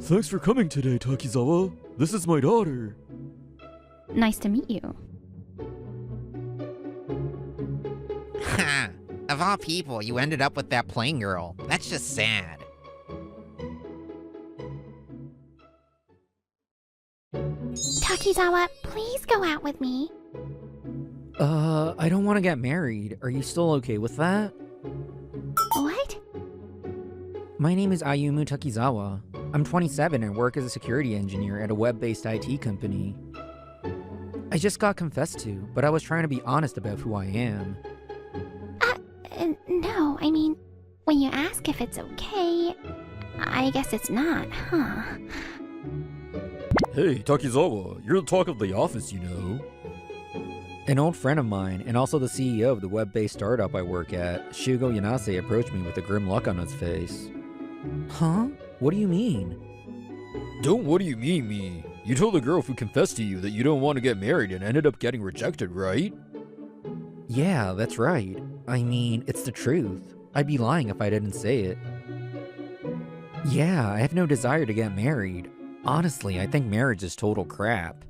Thanks for coming today, Takizawa. This is my daughter. Nice to meet you. Ha! Of all people, you ended up with that plain girl. That's just sad. Takizawa, please go out with me. I don't want to get married. Are you still okay with that? What? My name is Ayumu Takizawa. I'm 27 and work as a security engineer at a web-based IT company. I just got confessed to, but I was trying to be honest about who I am. No, I mean, when you ask if it's okay, I guess it's not, huh? Hey, Takizawa, you're the talk of the office, you know. An old friend of mine, and also the CEO of the web-based startup I work at, Shugo Yanase, approached me with a grim look on his face. Huh? What do you mean? Don't what do you mean me? You told the girl who confessed to you that you don't want to get married and ended up getting rejected, right? Yeah, that's right. I mean, it's the truth. I'd be lying if I didn't say it. Yeah, I have no desire to get married. Honestly, I think marriage is total crap.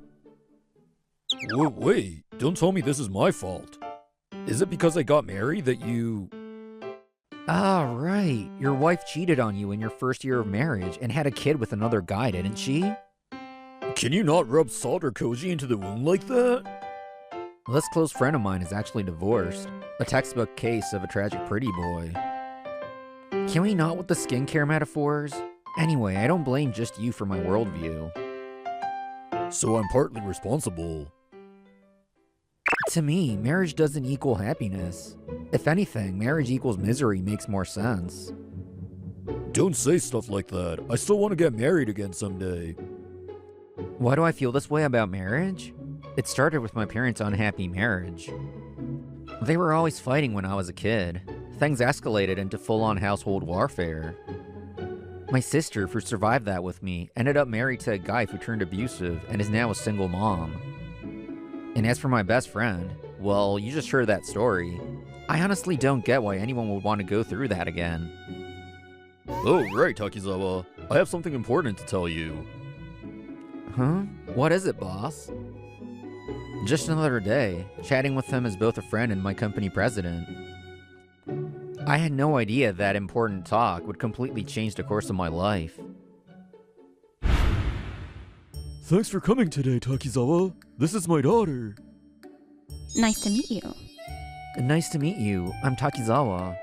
Wait, don't tell me this is my fault. Is it because I got married that you... Ah, right. Your wife cheated on you in your first year of marriage and had a kid with another guy, didn't she? Can you not rub salt or koji into the wound like that? This close friend of mine is actually divorced. A textbook case of a tragic pretty boy. Can we not with the skincare metaphors? Anyway, I don't blame just you for my worldview. So I'm partly responsible. To me, marriage doesn't equal happiness. If anything, marriage equals misery makes more sense. Don't say stuff like that. I still want to get married again someday. Why do I feel this way about marriage? It started with my parents' unhappy marriage. They were always fighting when I was a kid. Things escalated into full-on household warfare. My sister, who survived that with me, ended up married to a guy who turned abusive and is now a single mom. And as for my best friend, well, you just heard that story. I honestly don't get why anyone would want to go through that again. Oh, right, Takizawa. I have something important to tell you. Huh? What is it, boss? Just another day, chatting with him as both a friend and my company president. I had no idea that important talk would completely change the course of my life. Thanks for coming today, Takizawa. This is my daughter. Nice to meet you. Nice to meet you. I'm Takizawa.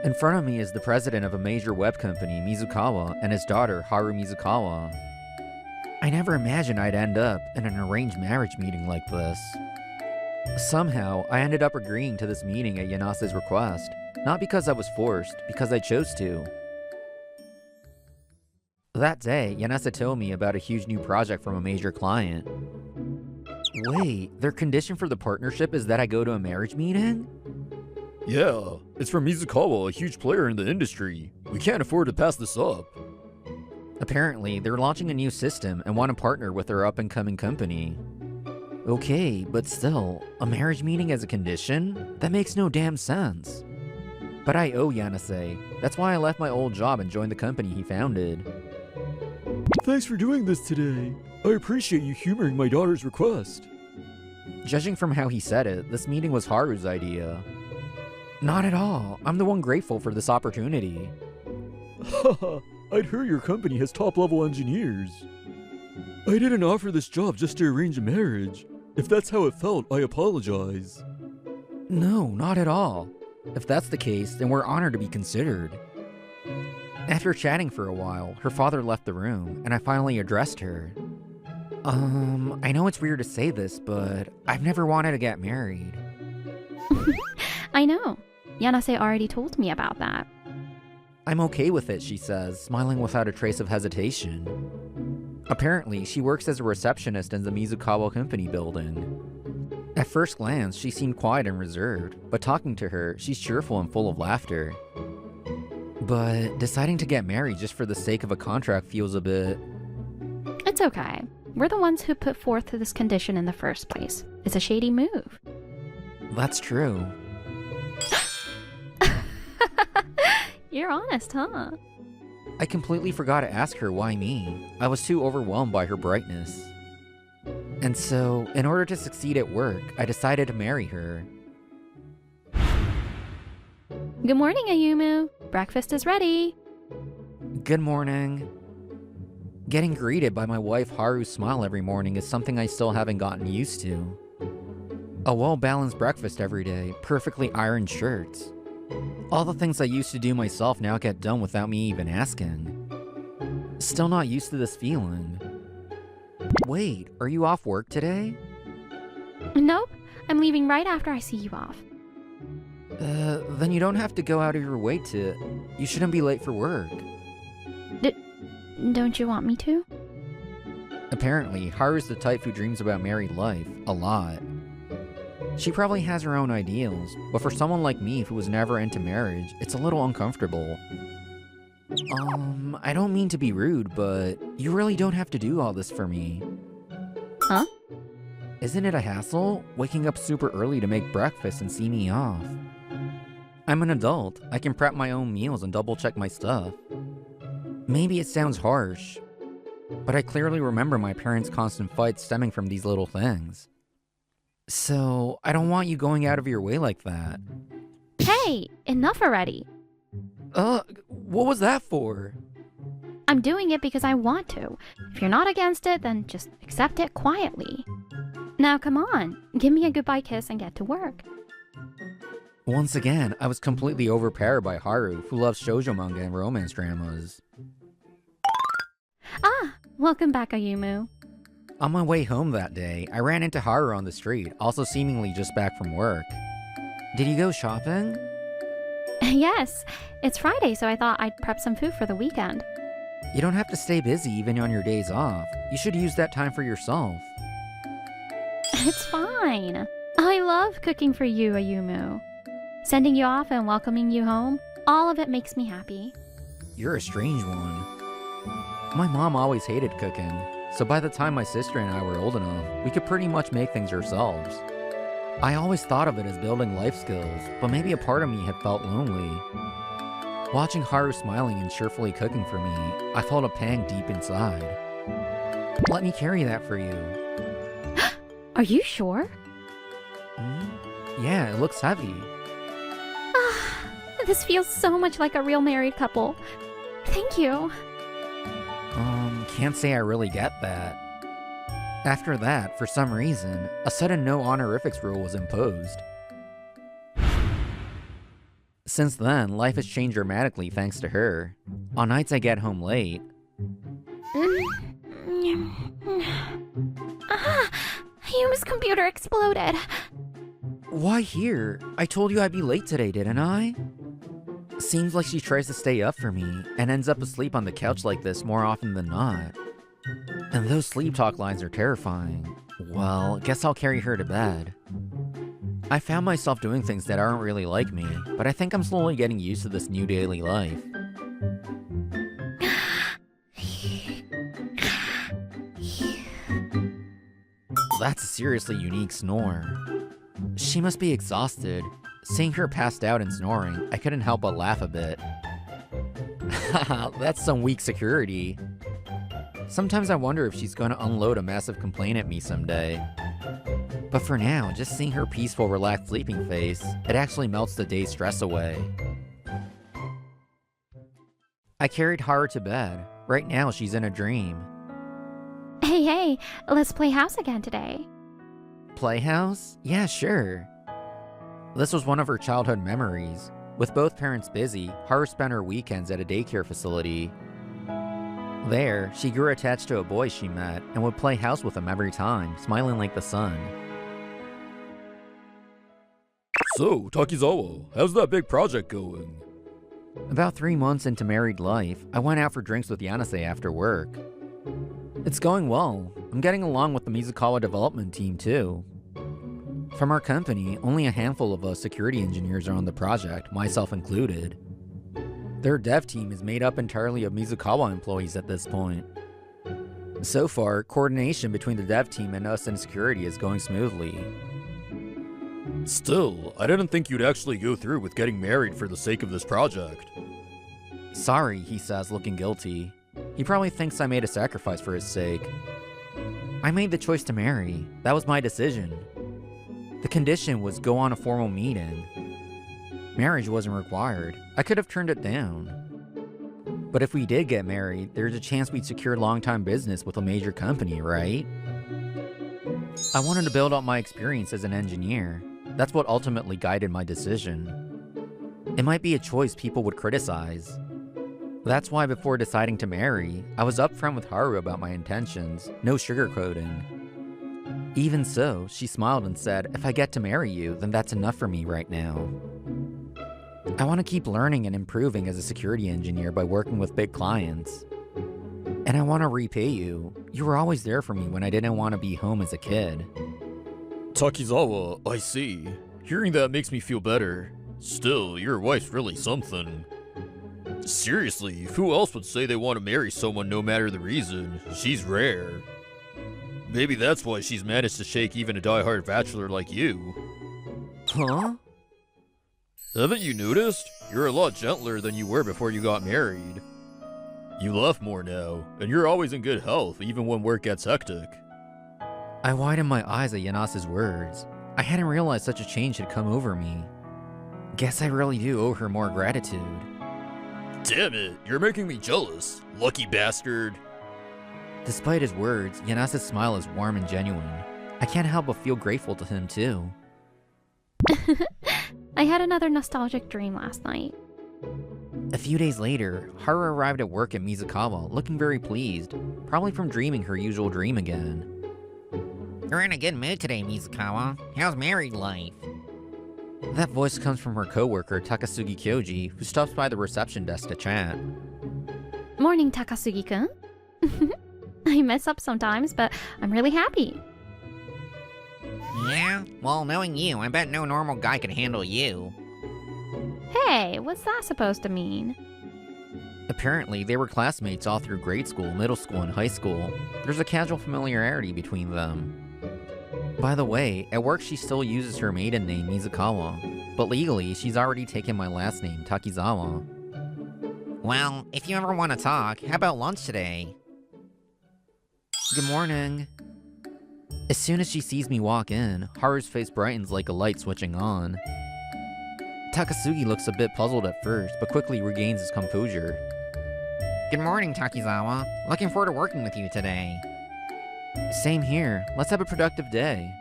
In front of me is the president of a major web company, Mizukawa, and his daughter, Haru Mizukawa. I never imagined I'd end up in an arranged marriage meeting like this. Somehow, I ended up agreeing to this meeting at Yanase's request, not because I was forced, because I chose to. That day, Yanase told me about a huge new project from a major client. Wait, their condition for the partnership is that I go to a marriage meeting? Yeah, it's from Mizukawa, a huge player in the industry. We can't afford to pass this up. Apparently, they're launching a new system and want to partner with their up-and-coming company. Okay, but still, a marriage meeting as a condition? That makes no damn sense. But I owe Yanase. That's why I left my old job and joined the company he founded. Thanks for doing this today. I appreciate you humoring my daughter's request. Judging from how he said it, this meeting was Haru's idea. Not at all. I'm the one grateful for this opportunity. Haha, I'd heard your company has top-level engineers. I didn't offer this job just to arrange a marriage. If that's how it felt, I apologize. No, not at all. If that's the case, then we're honored to be considered. After chatting for a while, her father left the room, and I finally addressed her. I know it's weird to say this, but I've never wanted to get married. I know. Yanase already told me about that. I'm okay with it, she says, smiling without a trace of hesitation. Apparently, she works as a receptionist in the Mizukawa company building. At first glance, she seemed quiet and reserved, but talking to her, she's cheerful and full of laughter. But deciding to get married just for the sake of a contract feels a bit... It's okay. We're the ones who put forth this condition in the first place. It's a shady move. That's true. You're honest, huh? I completely forgot to ask her why me. I was too overwhelmed by her brightness. And so, in order to succeed at work, I decided to marry her. Good morning, Ayumu. Breakfast is ready. Good morning. Getting greeted by my wife Haru's smile every morning is something I still haven't gotten used to. A well-balanced breakfast every day, perfectly ironed shirts. All the things I used to do myself now get done without me even asking. Still not used to this feeling. Wait, are you off work today? Nope, I'm leaving right after I see you off. Then you don't have to go out of your way to... You shouldn't be late for work. Don't you want me to? Apparently, Haru's the type who dreams about married life, a lot. She probably has her own ideals, but for someone like me who was never into marriage, it's a little uncomfortable. I don't mean to be rude, but you really don't have to do all this for me. Huh? Isn't it a hassle, waking up super early to make breakfast and see me off? I'm an adult. I can prep my own meals and double-check my stuff. Maybe it sounds harsh, but I clearly remember my parents' constant fights stemming from these little things. So, I don't want you going out of your way like that. Hey, enough already. What was that for? I'm doing it because I want to. If you're not against it, then just accept it quietly. Now come on, give me a goodbye kiss and get to work. Once again, I was completely overpowered by Haru, who loves shoujo manga and romance dramas. Ah, welcome back, Ayumu. On my way home that day, I ran into Haru on the street, also seemingly just back from work. Did you go shopping? Yes, it's Friday, so I thought I'd prep some food for the weekend. You don't have to stay busy even on your days off. You should use that time for yourself. It's fine. I love cooking for you, Ayumu. Sending you off and welcoming you home, all of it makes me happy. You're a strange one. My mom always hated cooking, so by the time my sister and I were old enough, we could pretty much make things ourselves. I always thought of it as building life skills, but maybe a part of me had felt lonely. Watching Haru smiling and cheerfully cooking for me, I felt a pang deep inside. Let me carry that for you. Are you sure? Yeah, it looks heavy. This feels so much like a real married couple. Thank you. Can't say I really get that. After that, for some reason, a sudden no honorifics rule was imposed. Since then, life has changed dramatically thanks to her. On nights I get home late. Ayumu's computer exploded. Why here? I told you I'd be late today, didn't I? Seems like she tries to stay up for me and ends up asleep on the couch like this more often than not. And those sleep talk lines are terrifying. Well, guess I'll carry her to bed. I found myself doing things that aren't really like me, but I think I'm slowly getting used to this new daily life. That's a seriously unique snore. She must be exhausted. Seeing her passed out and snoring, I couldn't help but laugh a bit. Haha, that's some weak security. Sometimes I wonder if she's going to unload a massive complaint at me someday. But for now, just seeing her peaceful, relaxed sleeping face, it actually melts the day's stress away. I carried Haru to bed. Right now, she's in a dream. Hey, let's play house again today. Playhouse? Yeah, sure. This was one of her childhood memories. With both parents busy, Haru spent her weekends at a daycare facility. There, she grew attached to a boy she met and would play house with him every time, smiling like the sun. So, Takizawa, how's that big project going? About 3 months into married life, I went out for drinks with Yanase after work. It's going well. I'm getting along with the Mizukawa development team too. From our company, only a handful of us security engineers are on the project, myself included. Their dev team is made up entirely of Mizukawa employees at this point. So far, coordination between the dev team and us in security is going smoothly. Still, I didn't think you'd actually go through with getting married for the sake of this project. Sorry, he says, looking guilty. He probably thinks I made a sacrifice for his sake. I made the choice to marry. That was my decision. The condition was go on a formal meeting. Marriage wasn't required. I could have turned it down. But if we did get married, there's a chance we'd secure long-time business with a major company, right? I wanted to build up my experience as an engineer. That's what ultimately guided my decision. It might be a choice people would criticize. That's why before deciding to marry, I was upfront with Haru about my intentions, no sugarcoating. Even so, she smiled and said, if I get to marry you, then that's enough for me right now. I want to keep learning and improving as a security engineer by working with big clients. And I want to repay you. You were always there for me when I didn't want to be home as a kid. Takizawa, I see. Hearing that makes me feel better. Still, your wife's really something. Seriously, who else would say they want to marry someone no matter the reason? She's rare. Maybe that's why she's managed to shake even a die-hard bachelor like you. Huh? Haven't you noticed? You're a lot gentler than you were before you got married. You laugh more now, and you're always in good health even when work gets hectic. I widened my eyes at Yanase's words. I hadn't realized such a change had come over me. Guess I really do owe her more gratitude. Damn it, you're making me jealous, lucky bastard. Despite his words, Yanase's smile is warm and genuine. I can't help but feel grateful to him too. I had another nostalgic dream last night. A few days later, Haru arrived at work at Mizukawa, looking very pleased, probably from dreaming her usual dream again. You're in a good mood today, Mizukawa. How's married life? That voice comes from her coworker, Takasugi Kyoji, who stops by the reception desk to chat. Morning, Takasugi-kun. I mess up sometimes, but I'm really happy. Yeah? Well, knowing you, I bet no normal guy could handle you. Hey, what's that supposed to mean? Apparently, they were classmates all through grade school, middle school, and high school. There's a casual familiarity between them. By the way, at work she still uses her maiden name, Mizukawa, but legally, she's already taken my last name, Takizawa. Well, if you ever want to talk, how about lunch today? Good morning. As soon as she sees me walk in, Haru's face brightens like a light switching on. Takasugi looks a bit puzzled at first, but quickly regains his composure. Good morning, Takizawa. Looking forward to working with you today. Same here. Let's have a productive day.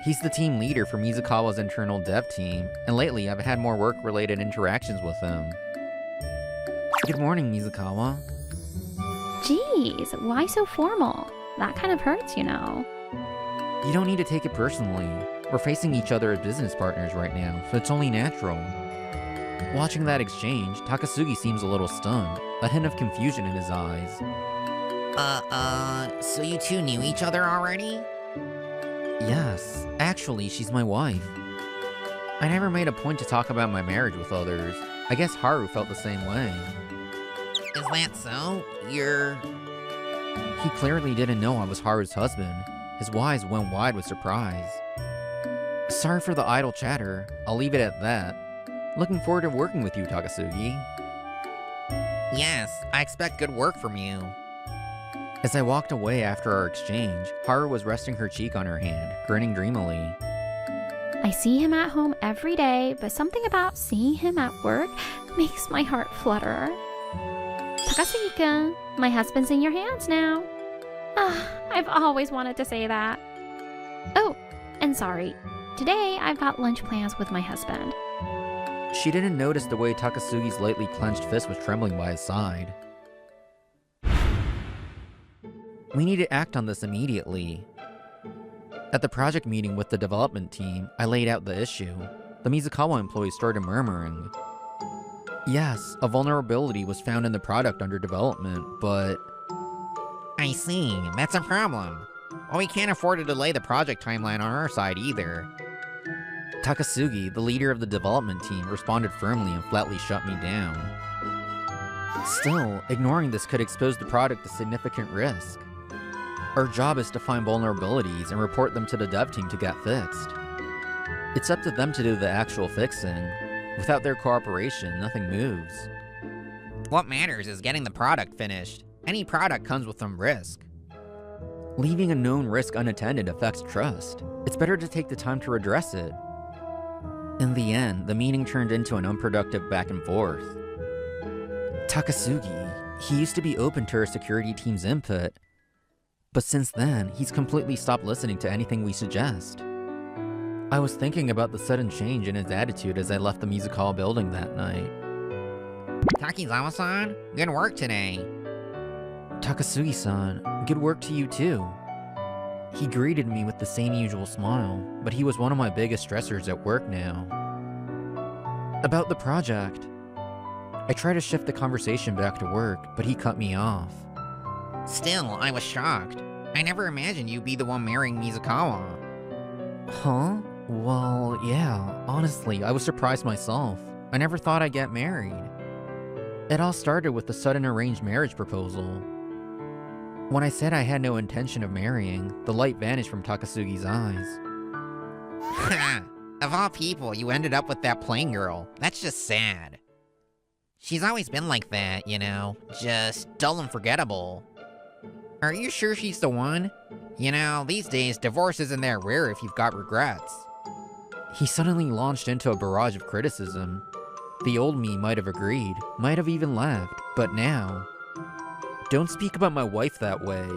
He's the team leader for Mizukawa's internal dev team, and lately I've had more work-related interactions with him. Good morning, Mizukawa. Geez, why so formal? That kind of hurts, you know. You don't need to take it personally. We're facing each other as business partners right now, so it's only natural. Watching that exchange, Takasugi seems a little stunned, a hint of confusion in his eyes. So you two knew each other already? Yes, actually, she's my wife. I never made a point to talk about my marriage with others. I guess Haru felt the same way. Is that so? He clearly didn't know I was Haru's husband. His eyes went wide with surprise. Sorry for the idle chatter. I'll leave it at that. Looking forward to working with you, Takasugi. Yes, I expect good work from you. As I walked away after our exchange, Haru was resting her cheek on her hand, grinning dreamily. I see him at home every day, but something about seeing him at work makes my heart flutter. Takasugi-kun, my husband's in your hands now. I've always wanted to say that. Oh, and sorry. Today, I've got lunch plans with my husband. She didn't notice the way Takasugi's lightly clenched fist was trembling by his side. We need to act on this immediately. At the project meeting with the development team, I laid out the issue. The Mizukawa employees started murmuring. Yes, a vulnerability was found in the product under development, but... I see, that's a problem. Well, we can't afford to delay the project timeline on our side either. Takasugi, the leader of the development team, responded firmly and flatly shut me down. Still, ignoring this could expose the product to significant risk. Our job is to find vulnerabilities and report them to the dev team to get fixed. It's up to them to do the actual fixing. Without their cooperation, nothing moves. What matters is getting the product finished. Any product comes with some risk. Leaving a known risk unattended affects trust. It's better to take the time to redress it. In the end, the meeting turned into an unproductive back and forth. Takasugi, he used to be open to our security team's input, but since then, he's completely stopped listening to anything we suggest. I was thinking about the sudden change in his attitude as I left the music hall building that night. Takizawa-san, good work today. Takasugi-san, good work to you too. He greeted me with the same usual smile, but he was one of my biggest stressors at work now. About the project. I tried to shift the conversation back to work, but he cut me off. Still, I was shocked. I never imagined you'd be the one marrying Mizukawa. Huh? Well, yeah, honestly, I was surprised myself. I never thought I'd get married. It all started with the sudden arranged marriage proposal. When I said I had no intention of marrying, the light vanished from Takasugi's eyes. Ha! Of all people, you ended up with that plain girl. That's just sad. She's always been like that, you know, just dull and forgettable. Are you sure she's the one? You know, these days, divorce isn't that rare if you've got regrets. He suddenly launched into a barrage of criticism. The old me might have agreed, might have even laughed, but now... Don't speak about my wife that way.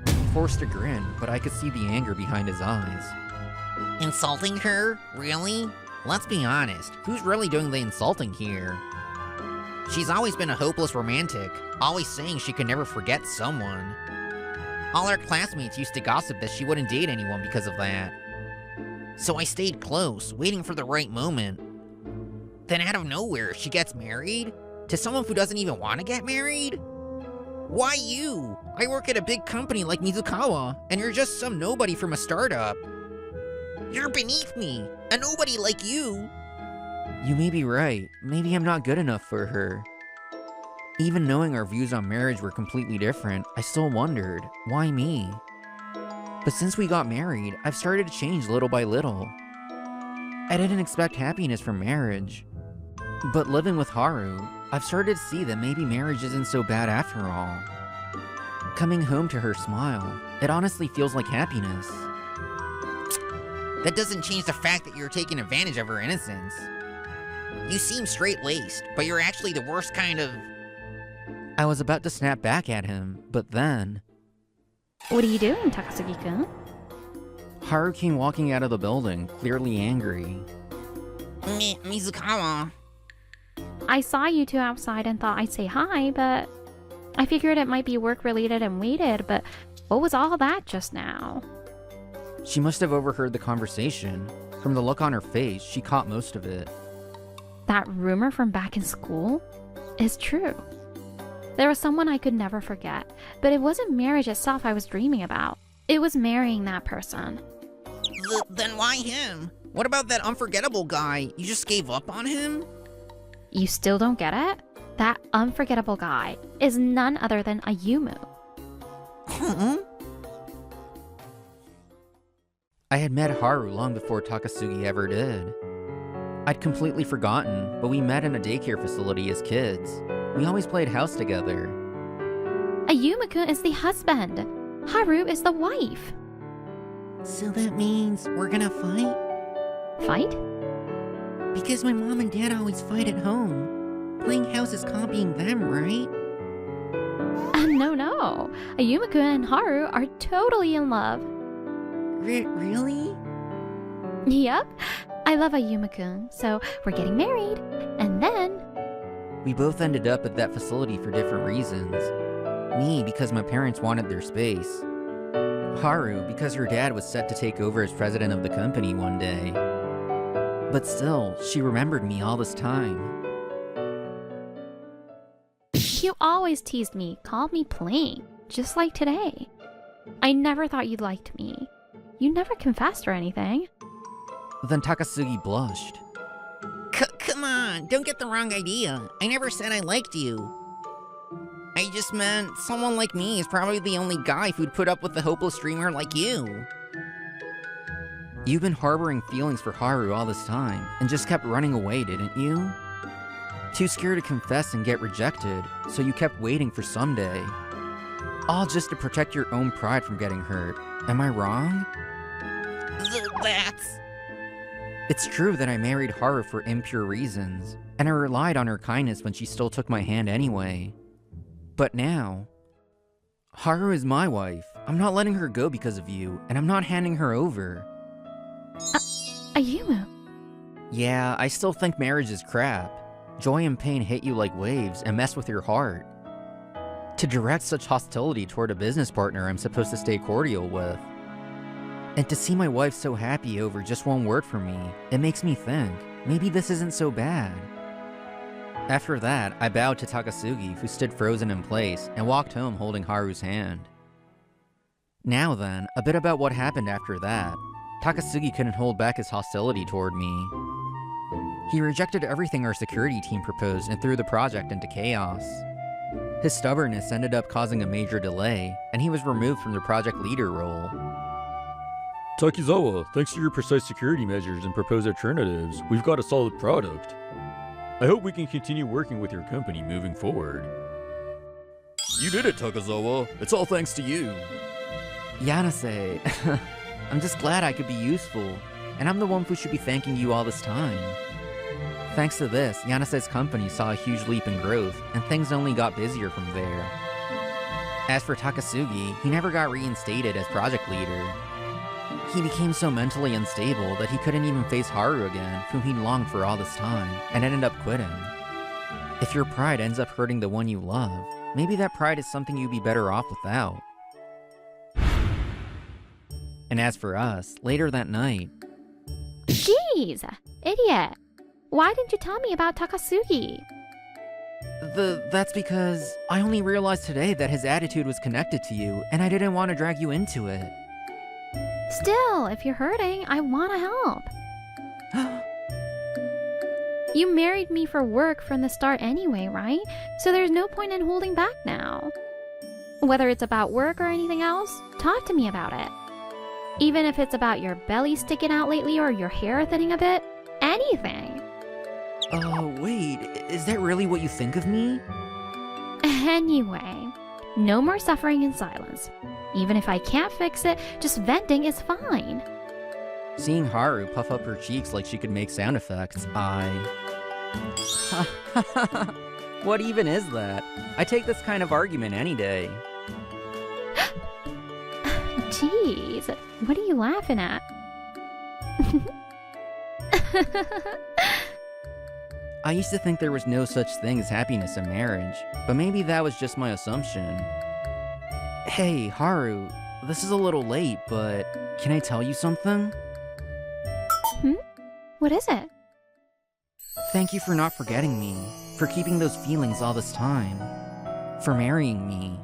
He forced a grin, but I could see the anger behind his eyes. Insulting her? Really? Let's be honest, who's really doing the insulting here? She's always been a hopeless romantic, always saying she could never forget someone. All her classmates used to gossip that she wouldn't date anyone because of that. So I stayed close, waiting for the right moment. Then out of nowhere, she gets married? To someone who doesn't even want to get married? Why you? I work at a big company like Mizukawa, and you're just some nobody from a startup. You're beneath me, a nobody like you. You may be right. Maybe I'm not good enough for her. Even knowing our views on marriage were completely different, I still wondered, why me? But since we got married, I've started to change little by little. I didn't expect happiness from marriage. But living with Haru, I've started to see that maybe marriage isn't so bad after all. Coming home to her smile, it honestly feels like happiness. That doesn't change the fact that you're taking advantage of her innocence. You seem straight-laced, but you're actually the worst kind of... I was about to snap back at him, but then... What are you doing, Takasugi-kun? Haru came walking out of the building, clearly angry. Mizukawa. I saw you two outside and thought I'd say hi, but I figured it might be work-related and waited, but what was all that just now? She must have overheard the conversation. From the look on her face, she caught most of it. That rumor from back in school is true. There was someone I could never forget, but it wasn't marriage itself I was dreaming about. It was marrying that person. Then why him? What about that unforgettable guy? You just gave up on him? You still don't get it? That unforgettable guy is none other than Ayumu. Huh? I had met Haru long before Takasugi ever did. I'd completely forgotten, but we met in a daycare facility as kids. We always played house together. Ayumu-kun is the husband. Haru is the wife. So that means we're gonna fight? Fight? Because my mom and dad always fight at home. Playing house is copying them, right? No. Ayumu-kun and Haru are totally in love. Really? Yep. I love Ayumu-kun, so we're getting married. And then... We both ended up at that facility for different reasons. Me, because my parents wanted their space. Haru, because her dad was set to take over as president of the company one day. But still, she remembered me all this time. You always teased me, called me plain, just like today. I never thought you liked me. You never confessed or anything. Then Takasugi blushed. Come on, don't get the wrong idea. I never said I liked you. I just meant someone like me is probably the only guy who'd put up with a hopeless dreamer like you. You've been harboring feelings for Haru all this time, and just kept running away, didn't you? Too scared to confess and get rejected, so you kept waiting for someday. All just to protect your own pride from getting hurt. Am I wrong? That's... It's true that I married Haru for impure reasons, and I relied on her kindness when she still took my hand anyway. But now, Haru is my wife. I'm not letting her go because of you, and I'm not handing her over. Ayumu. Yeah, I still think marriage is crap. Joy and pain hit you like waves and mess with your heart. To direct such hostility toward a business partner I'm supposed to stay cordial with. And to see my wife so happy over just one word from me, it makes me think, maybe this isn't so bad. After that, I bowed to Takasugi, who stood frozen in place, and walked home holding Haru's hand. Now then, a bit about what happened after that. Takasugi couldn't hold back his hostility toward me. He rejected everything our security team proposed and threw the project into chaos. His stubbornness ended up causing a major delay, and he was removed from the project leader role. Takizawa, thanks to your precise security measures and proposed alternatives, we've got a solid product. I hope we can continue working with your company moving forward. You did it, Takizawa. It's all thanks to you. Yanase, I'm just glad I could be useful, and I'm the one who should be thanking you all this time. Thanks to this, Yanase's company saw a huge leap in growth, and things only got busier from there. As for Takasugi, he never got reinstated as project leader. He became so mentally unstable that he couldn't even face Haru again, whom he'd longed for all this time, and ended up quitting. If your pride ends up hurting the one you love, maybe that pride is something you'd be better off without. And as for us, later that night... Jeez, idiot. Why didn't you tell me about Takasugi? That's because I only realized today that his attitude was connected to you, and I didn't want to drag you into it. Still, if you're hurting, I want to help. You married me for work from the start anyway, right? So there's no point in holding back now. Whether it's about work or anything else, talk to me about it. Even if it's about your belly sticking out lately or your hair thinning a bit, anything. Wait, is that really what you think of me? Anyway, no more suffering in silence. Even if I can't fix it, just venting is fine. Seeing Haru puff up her cheeks like she could make sound effects, What even is that? I take this kind of argument any day. Jeez, what are you laughing at? I used to think there was no such thing as happiness in marriage, but maybe that was just my assumption. Hey, Haru, this is a little late, but can I tell you something? What is it? Thank you for not forgetting me, for keeping those feelings all this time, for marrying me.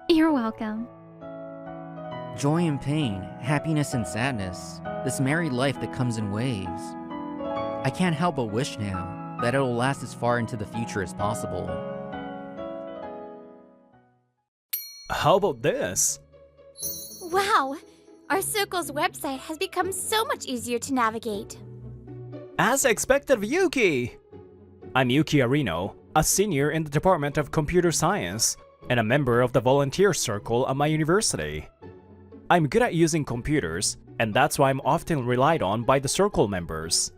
You're welcome. Joy and pain, happiness and sadness, this married life that comes in waves. I can't help but wish now that it'll last as far into the future as possible. How about this? Wow! Our circle's website has become so much easier to navigate. As expected of Yuki! I'm Yuki Arino, a senior in the Department of Computer Science, and a member of the volunteer circle at my university. I'm good at using computers, and that's why I'm often relied on by the circle members.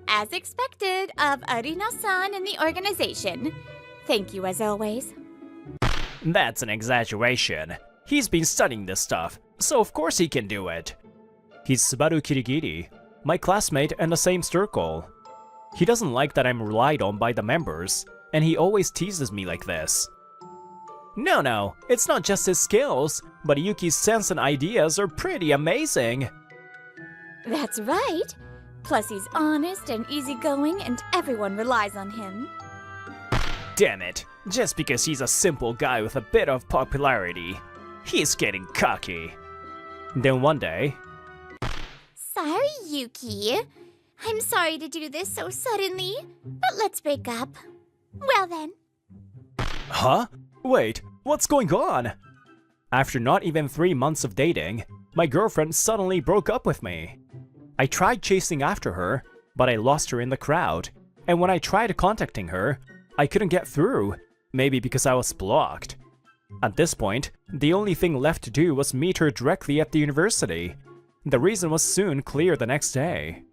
As expected of Arino-san and the organization. Thank you as always. That's an exaggeration. He's been studying this stuff, so of course he can do it. He's Subaru Kirigiri, my classmate in the same circle. He doesn't like that I'm relied on by the members, and he always teases me like this. No, it's not just his skills, but Yuki's sense and ideas are pretty amazing. That's right. Plus he's honest and easygoing and everyone relies on him. Damn it, just because he's a simple guy with a bit of popularity, he's getting cocky. Then one day... Sorry, Yuki. I'm sorry to do this so suddenly, but let's break up. Well then. Huh? Wait, what's going on? After not even 3 months of dating, my girlfriend suddenly broke up with me. I tried chasing after her, but I lost her in the crowd. And when I tried contacting her, I couldn't get through, maybe because I was blocked. At this point, the only thing left to do was meet her directly at the university. The reason was soon clear the next day.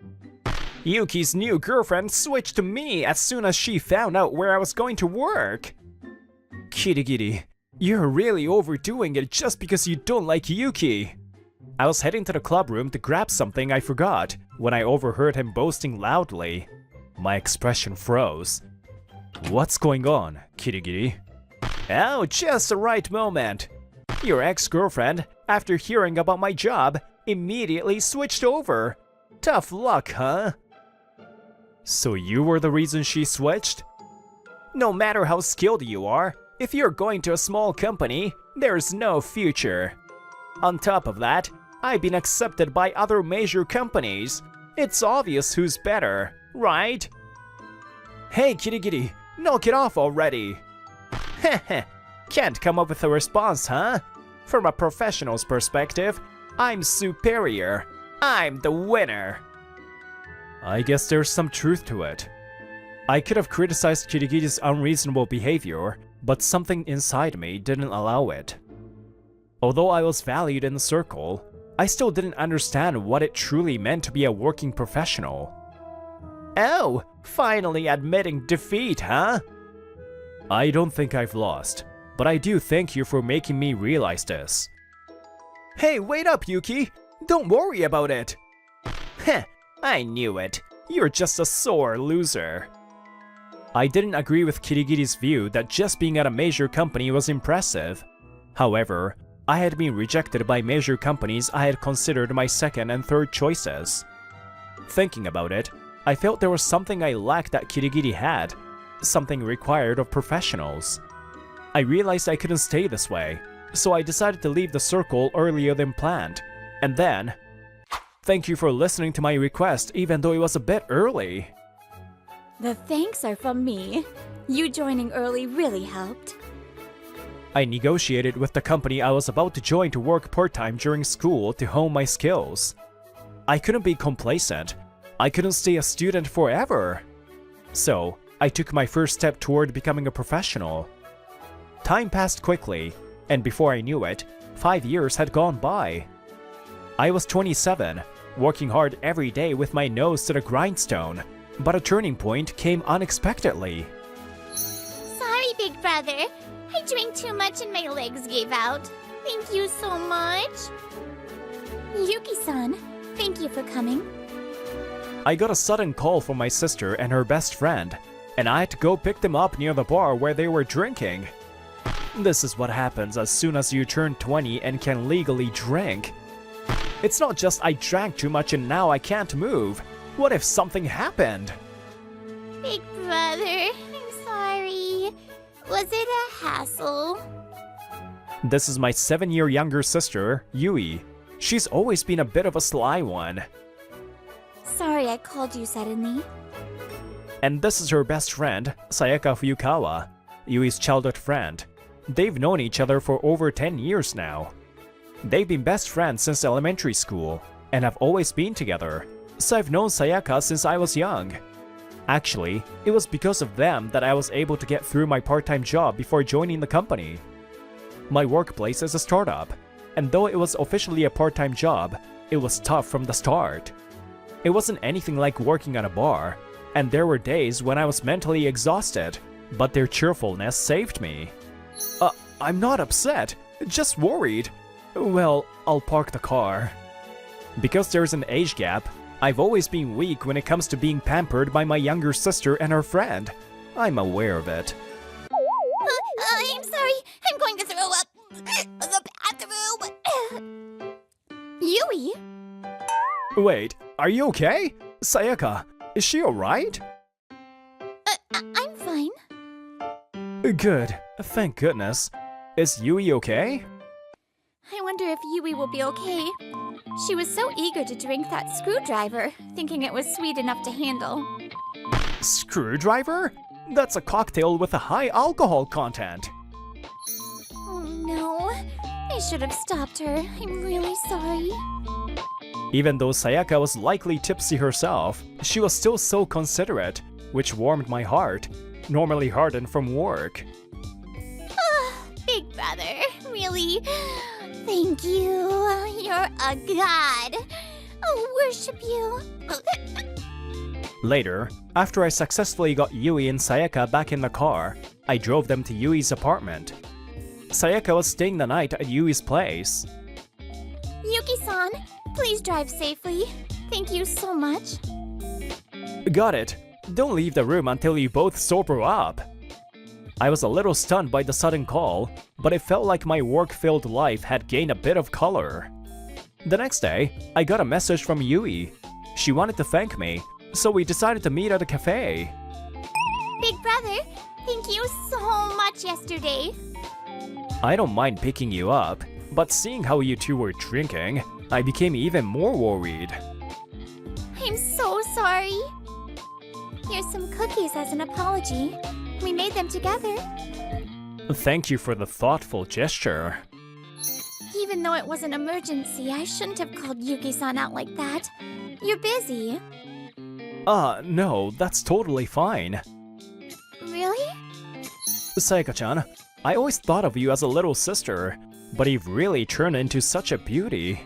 Yuki's new girlfriend switched to me as soon as she found out where I was going to work. Kirigiri, you're really overdoing it just because you don't like Yuki. I was heading to the club room to grab something I forgot when I overheard him boasting loudly. My expression froze. What's going on, Kirigiri? Oh, just the right moment. Your ex-girlfriend, after hearing about my job, immediately switched over. Tough luck, huh? So you were the reason she switched? No matter how skilled you are, if you're going to a small company, there's no future. On top of that, I've been accepted by other major companies. It's obvious who's better, right? Hey, Kirigiri, knock it off already. Heh, can't come up with a response, huh? From a professional's perspective, I'm superior. I'm the winner. I guess there's some truth to it. I could have criticized Kirigiri's unreasonable behavior, but something inside me didn't allow it. Although I was valued in the circle, I still didn't understand what it truly meant to be a working professional. Oh, finally admitting defeat, huh? I don't think I've lost, but I do thank you for making me realize this. Hey, wait up, Yuki! Don't worry about it! Heh, I knew it. You're just a sore loser. I didn't agree with Kirigiri's view that just being at a major company was impressive. However, I had been rejected by major companies I had considered my second and third choices. Thinking about it, I felt there was something I lacked that Kirigiri had, something required of professionals. I realized I couldn't stay this way, so I decided to leave the circle earlier than planned. And then, thank you for listening to my request even though it was a bit early. The thanks are from me. You joining early really helped. I negotiated with the company I was about to join to work part-time during school to hone my skills. I couldn't be complacent. I couldn't stay a student forever. So, I took my first step toward becoming a professional. Time passed quickly, and before I knew it, 5 years had gone by. I was 27, working hard every day with my nose to the grindstone, but a turning point came unexpectedly. Sorry, big brother. I drank too much and my legs gave out. Thank you so much. Yuki-san, thank you for coming. I got a sudden call from my sister and her best friend, and I had to go pick them up near the bar where they were drinking. This is what happens as soon as you turn 20 and can legally drink. It's not just I drank too much and now I can't move. What if something happened? Big brother, I'm sorry. Was it a hassle? This is my 7-year younger sister, Yui. She's always been a bit of a sly one. Sorry I called you suddenly. And this is her best friend, Sayaka Fuyukawa, Yui's childhood friend. They've known each other for over 10 years now. They've been best friends since elementary school, and have always been together, so I've known Sayaka since I was young. Actually, it was because of them that I was able to get through my part-time job before joining the company. My workplace is a startup, and though it was officially a part-time job, it was tough from the start. It wasn't anything like working at a bar, and there were days when I was mentally exhausted, but their cheerfulness saved me. I'm not upset, just worried. Well, I'll park the car. Because there's an age gap, I've always been weak when it comes to being pampered by my younger sister and her friend. I'm aware of it. I'm sorry. I'm going to throw up. The bathroom. Yui? Wait, are you okay? Sayaka, is she alright? I'm fine. Good, thank goodness. Is Yui okay? I wonder if Yui will be okay. She was so eager to drink that screwdriver, thinking it was sweet enough to handle. Screwdriver? That's a cocktail with a high alcohol content. Oh no. I should have stopped her. I'm really sorry. Even though Sayaka was likely tipsy herself, she was still so considerate, which warmed my heart, normally hardened from work. Big brother, really? Thank you. You're a god. I'll worship you. Later, after I successfully got Yui and Sayaka back in the car, I drove them to Yui's apartment. Sayaka was staying the night at Yui's place. Yuki-san, please drive safely. Thank you so much. Got it. Don't leave the room until you both sober up. I was a little stunned by the sudden call, but it felt like my work-filled life had gained a bit of color. The next day, I got a message from Yui. She wanted to thank me, so we decided to meet at a cafe. Big brother, thank you so much yesterday. I don't mind picking you up, but seeing how you two were drinking, I became even more worried. I'm so sorry. Here's some cookies as an apology. We made them together. Thank you for the thoughtful gesture. Even though it was an emergency, I shouldn't have called Yuki-san out like that. You're busy. No, that's totally fine. Really? Sayaka-chan, I always thought of you as a little sister, but you've really turned into such a beauty.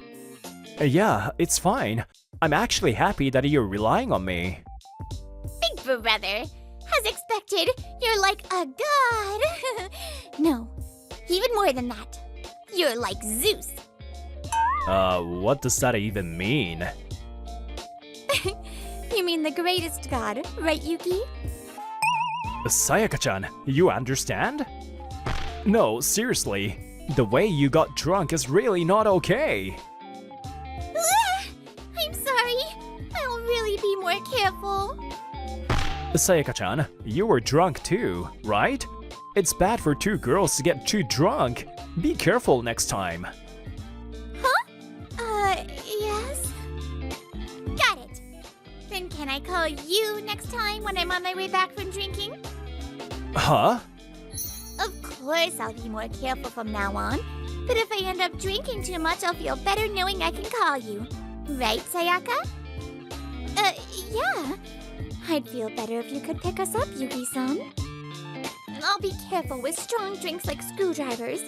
Yeah, it's fine. I'm actually happy that you're relying on me. Big brother, as expected, you're like a god. No, even more than that. You're like Zeus. What does that even mean? You mean the greatest god, right, Yuki? Sayaka-chan, you understand? No, seriously. The way you got drunk is really not okay. I'm sorry. I'll really be more careful. Sayaka-chan, you were drunk too, right? It's bad for two girls to get too drunk. Be careful next time. Yes? Got it. Then can I call you next time when I'm on my way back from drinking? Huh? Of course I'll be more careful from now on. But if I end up drinking too much, I'll feel better knowing I can call you. Right, Sayaka? Yeah. I'd feel better if you could pick us up, Yuki-san. I'll be careful with strong drinks like screwdrivers.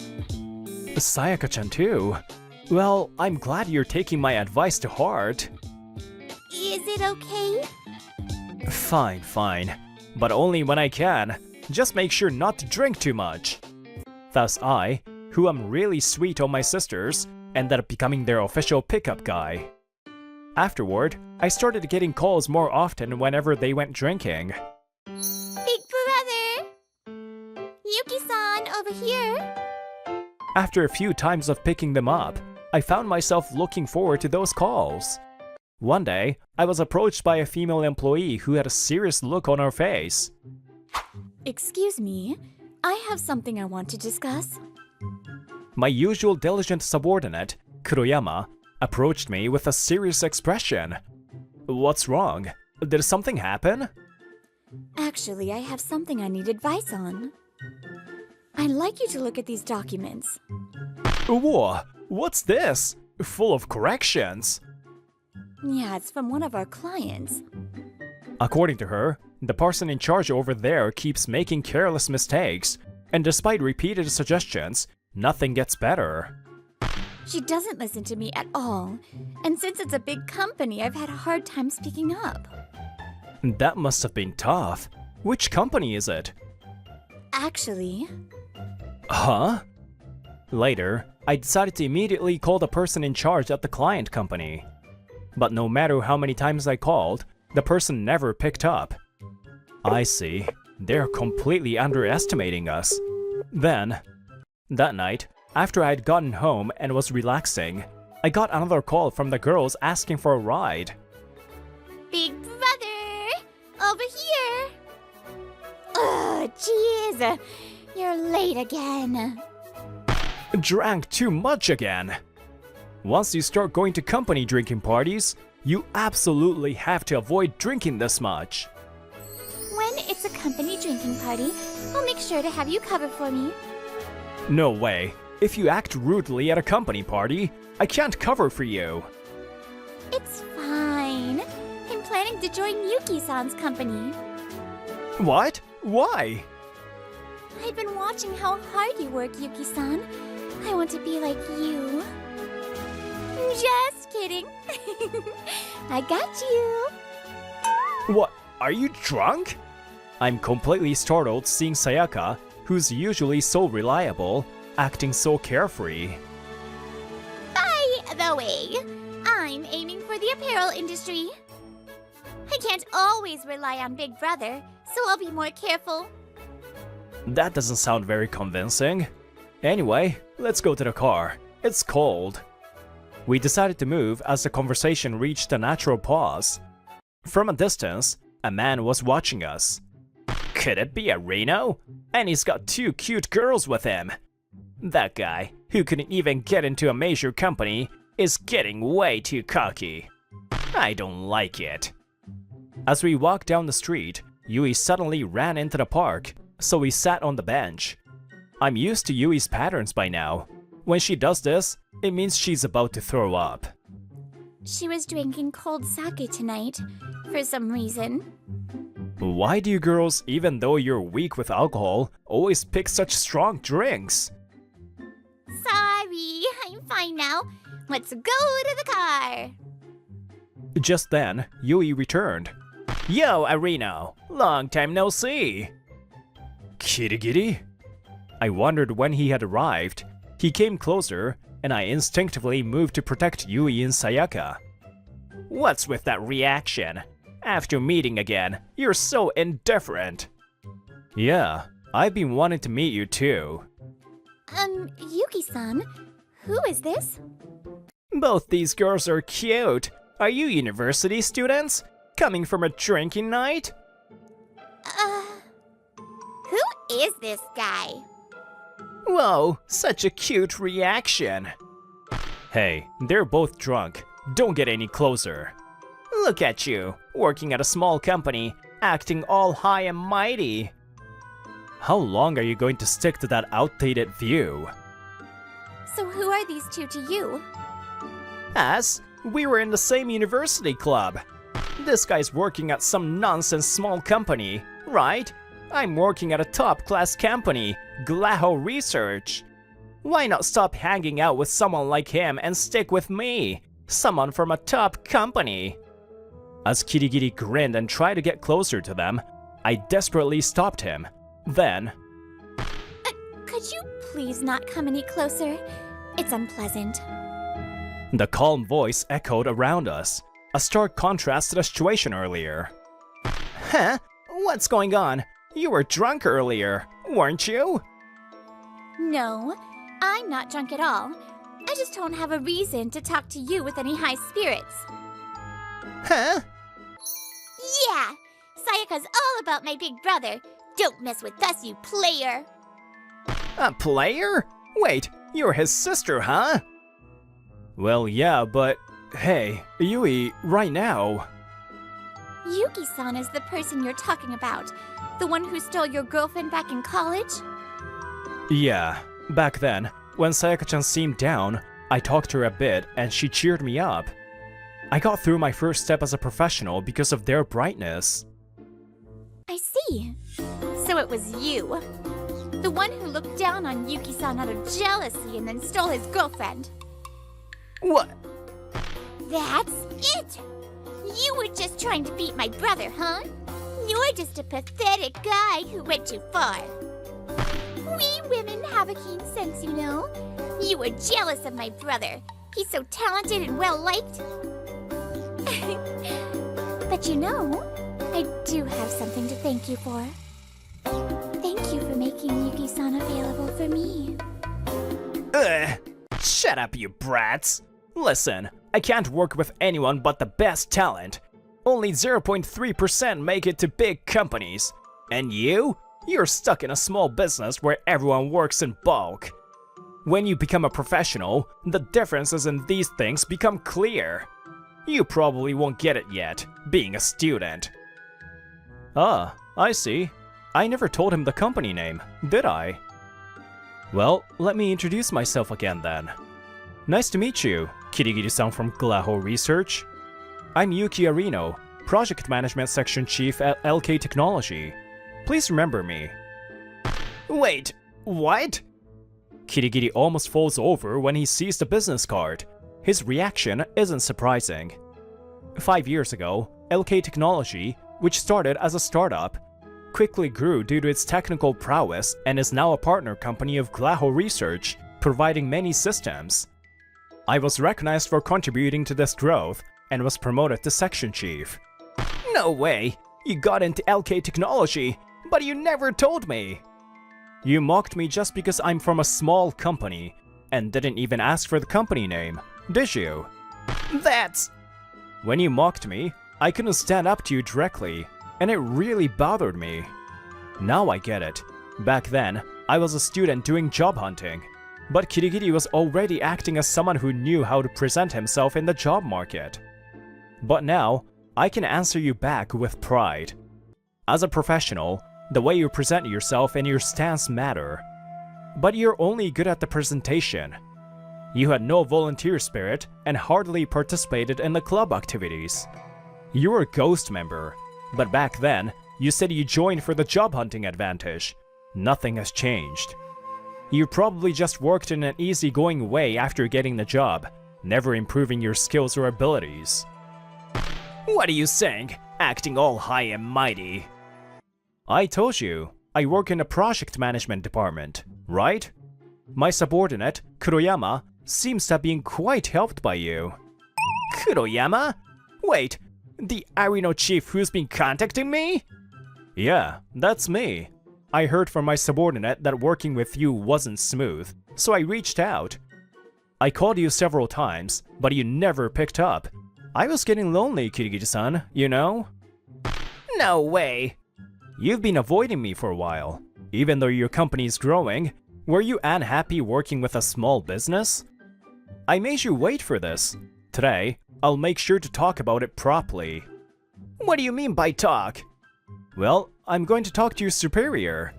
Sayaka-chan too. Well, I'm glad you're taking my advice to heart. Is it okay? Fine, fine. But only when I can. Just make sure not to drink too much. Thus I, who am really sweet on my sisters, ended up becoming their official pickup guy. Afterward, I started getting calls more often whenever they went drinking. Big brother! Yuki-san, over here! After a few times of picking them up, I found myself looking forward to those calls. One day, I was approached by a female employee who had a serious look on her face. Excuse me, I have something I want to discuss. My usual diligent subordinate, Kuroyama, approached me with a serious expression. What's wrong? Did something happen? Actually, I have something I need advice on. I'd like you to look at these documents. Whoa, what's this? Full of corrections. Yeah, it's from one of our clients. According to her, the person in charge over there keeps making careless mistakes, and despite repeated suggestions, nothing gets better. She doesn't listen to me at all, and since it's a big company, I've had a hard time speaking up. That must have been tough. Which company is it? Actually... Huh? Later, I decided to immediately call the person in charge at the client company. But no matter how many times I called, the person never picked up. I see. They're completely underestimating us. Then, that night, after I had gotten home and was relaxing, I got another call from the girls asking for a ride. Big brother! Over here! Oh, jeez! You're late again. Drank too much again. Once you start going to company drinking parties, you absolutely have to avoid drinking this much. When it's a company drinking party, I'll make sure to have you covered for me. No way. If you act rudely at a company party, I can't cover for you. to join Yuki-san's company. What? Why? I've been watching how hard you work, Yuki-san. I want to be like you. Just kidding. I got you. What? Are you drunk? I'm completely startled seeing Sayaka, who's usually so reliable, acting so carefree. By the way, I'm aiming for the apparel industry. I can't always rely on Big Brother, so I'll be more careful. That doesn't sound very convincing. Anyway, let's go to the car. It's cold. We decided to move as the conversation reached a natural pause. From a distance, a man was watching us. Could it be a Reno? And he's got 2 cute girls with him. That guy, who couldn't even get into a major company, is getting way too cocky. I don't like it. As we walked down the street, Yui suddenly ran into the park, so we sat on the bench. I'm used to Yui's patterns by now. When she does this, it means she's about to throw up. She was drinking cold sake tonight, for some reason. Why do you girls, even though you're weak with alcohol, always pick such strong drinks? Sorry, I'm fine now. Let's go to the car. Just then, Yui returned. Yo, Arino! Long time no see! Kirigiri? I wondered when he had arrived. He came closer, and I instinctively moved to protect Yui and Sayaka. What's with that reaction? After meeting again, you're so indifferent. Yeah, I've been wanting to meet you too. Yuki-san, who is this? Both these girls are cute. Are you university students? Coming from a drinking night? Who is this guy? Whoa, such a cute reaction. Hey, they're both drunk. Don't get any closer. Look at you, working at a small company, acting all high and mighty. How long are you going to stick to that outdated view? So who are these two to you? Us? We were in the same university club. This guy's working at some nonsense small company, right? I'm working at a top-class company, Glaho Research. Why not stop hanging out with someone like him and stick with me? Someone from a top company. As Kirigiri grinned and tried to get closer to them, I desperately stopped him. Then... Could you please not come any closer? It's unpleasant. The calm voice echoed around us, a stark contrast to the situation earlier. Huh? What's going on? You were drunk earlier, weren't you? No, I'm not drunk at all. I just don't have a reason to talk to you with any high spirits. Huh? Yeah! Sayaka's all about my big brother. Don't mess with us, you player! A player? Wait, you're his sister, huh? Well, yeah, but... Hey, Yui, right now... Yuki-san is the person you're talking about. The one who stole your girlfriend back in college? Yeah, back then, when Sayaka-chan seemed down, I talked to her a bit and she cheered me up. I got through my first step as a professional because of their brightness. I see. So it was you. The one who looked down on Yuki-san out of jealousy and then stole his girlfriend. What? That's it! You were just trying to beat my brother, huh? You're just a pathetic guy who went too far. We women have a keen sense, you know. You were jealous of my brother. He's so talented and well-liked. But you know, I do have something to thank you for. Thank you for making Yuki-san available for me. Ugh! Shut up, you brats! Listen, I can't work with anyone but the best talent. Only 0.3% make it to big companies. And you? You're stuck in a small business where everyone works in bulk. When you become a professional, the differences in these things become clear. You probably won't get it yet, being a student. Ah, I see. I never told him the company name, did I? Well, let me introduce myself again then. Nice to meet you, Kirigiri-san from Glaho Research. I'm Yuki Arino, Project Management Section Chief at LK Technology. Please remember me. Wait, what? Kirigiri almost falls over when he sees the business card. His reaction isn't surprising. 5 years ago, LK Technology, which started as a startup, quickly grew due to its technical prowess and is now a partner company of Glaho Research, providing many systems. I was recognized for contributing to this growth and was promoted to section chief. No way! You got into LK Technology, but you never told me! You mocked me just because I'm from a small company, and didn't even ask for the company name, did you? That's... When you mocked me, I couldn't stand up to you directly, and it really bothered me. Now I get it. Back then, I was a student doing job hunting, but Kirigiri was already acting as someone who knew how to present himself in the job market. But now, I can answer you back with pride. As a professional, the way you present yourself and your stance matter. But you're only good at the presentation. You had no volunteer spirit and hardly participated in the club activities. You were a ghost member, but back then, you said you joined for the job hunting advantage. Nothing has changed. You probably just worked in an easygoing way after getting the job, never improving your skills or abilities. What are you saying? Acting all high and mighty. I told you, I work in the project management department, right? My subordinate, Kuroyama, seems to have been quite helped by you. Kuroyama? Wait, the Arino chief who's been contacting me? Yeah, that's me. I heard from my subordinate that working with you wasn't smooth, so I reached out. I called you several times, but you never picked up. I was getting lonely, Kirigiri-san, you know? No way! You've been avoiding me for a while. Even though your company's growing, were you unhappy working with a small business? I made you wait for this. Today, I'll make sure to talk about it properly. What do you mean by talk? Well, I'm going to talk to your superior.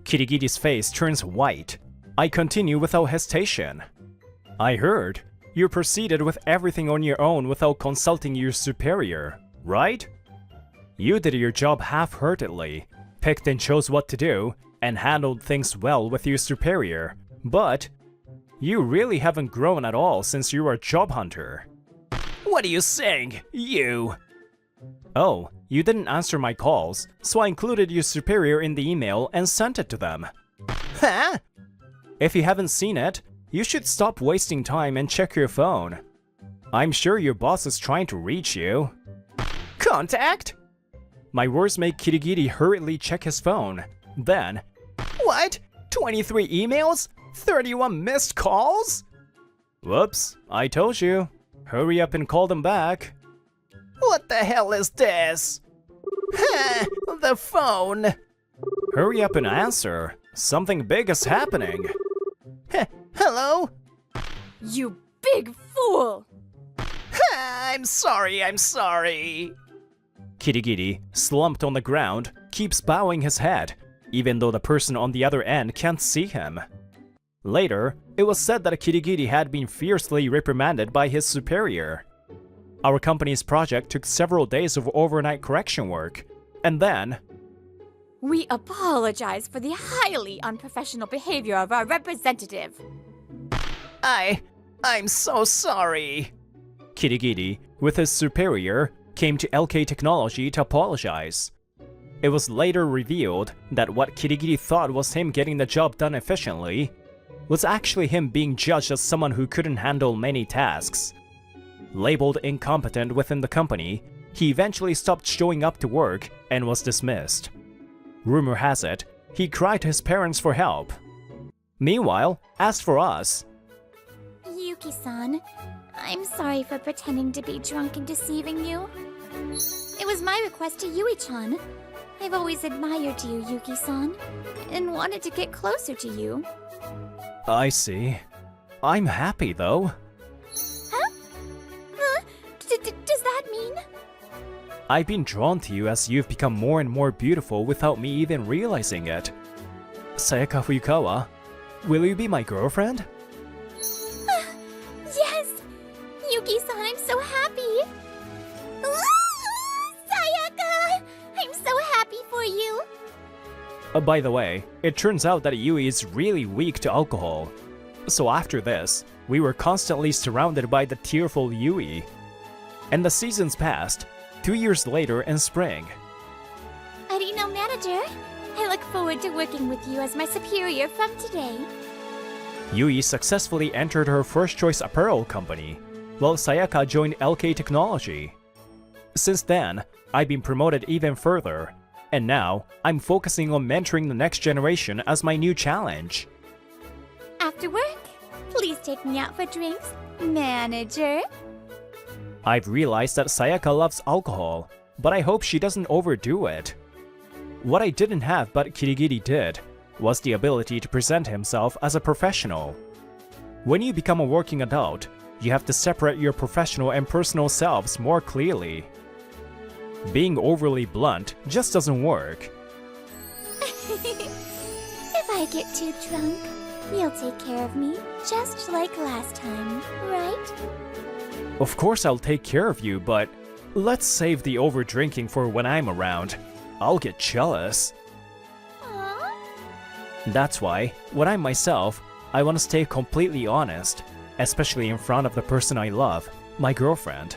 Kirigiri's face turns white. I continue without hesitation. I heard you proceeded with everything on your own without consulting your superior, right? You did your job half-heartedly, picked and chose what to do, and handled things well with your superior, but you really haven't grown at all since you were a job hunter. What are you saying, you? Oh, you didn't answer my calls, so I included your superior in the email and sent it to them. Huh? If you haven't seen it, you should stop wasting time and check your phone. I'm sure your boss is trying to reach you. Contact? My words make Kirigiri hurriedly check his phone. Then, what? 23 emails? 31 missed calls? Whoops, I told you. Hurry up and call them back. What the hell is this? The phone. Hurry up and answer. Something big is happening. Hello? You big fool! I'm sorry. Kirigiri, slumped on the ground, keeps bowing his head, even though the person on the other end can't see him. Later, it was said that Kirigiri had been fiercely reprimanded by his superior. Our company's project took several days of overnight correction work, and then... We apologize for the highly unprofessional behavior of our representative. I'm so sorry. Kirigiri, with his superior, came to LK Technology to apologize. It was later revealed that what Kirigiri thought was him getting the job done efficiently was actually him being judged as someone who couldn't handle many tasks. Labeled incompetent within the company, he eventually stopped showing up to work and was dismissed. Rumor has it, he cried to his parents for help. Meanwhile, as for us... Yuki-san, I'm sorry for pretending to be drunk and deceiving you. It was my request to Yui-chan. I've always admired you, Yuki-san, and wanted to get closer to you. I see. I'm happy, though. Huh? Does that mean? I've been drawn to you as you've become more and more beautiful without me even realizing it. Sayaka Fuyukawa, will you be my girlfriend? Yes! Yuki-san, I'm so happy! By the way, it turns out that Yui is really weak to alcohol. So after this, we were constantly surrounded by the tearful Yui. And the seasons passed, 2 years later in spring. Arino Manager, I look forward to working with you as my superior from today. Yui successfully entered her first choice apparel company, while Sayaka joined LK Technology. Since then, I've been promoted even further, and now I'm focusing on mentoring the next generation as my new challenge. After work, please take me out for drinks, Manager. I've realized that Sayaka loves alcohol, but I hope she doesn't overdo it. What I didn't have but Kirigiri did was the ability to present himself as a professional. When you become a working adult, you have to separate your professional and personal selves more clearly. Being overly blunt just doesn't work. If I get too drunk, you'll take care of me, just like last time, right? Of course I'll take care of you, but let's save the over-drinking for when I'm around. I'll get jealous. Aww. That's why, when I'm myself, I want to stay completely honest, especially in front of the person I love, my girlfriend.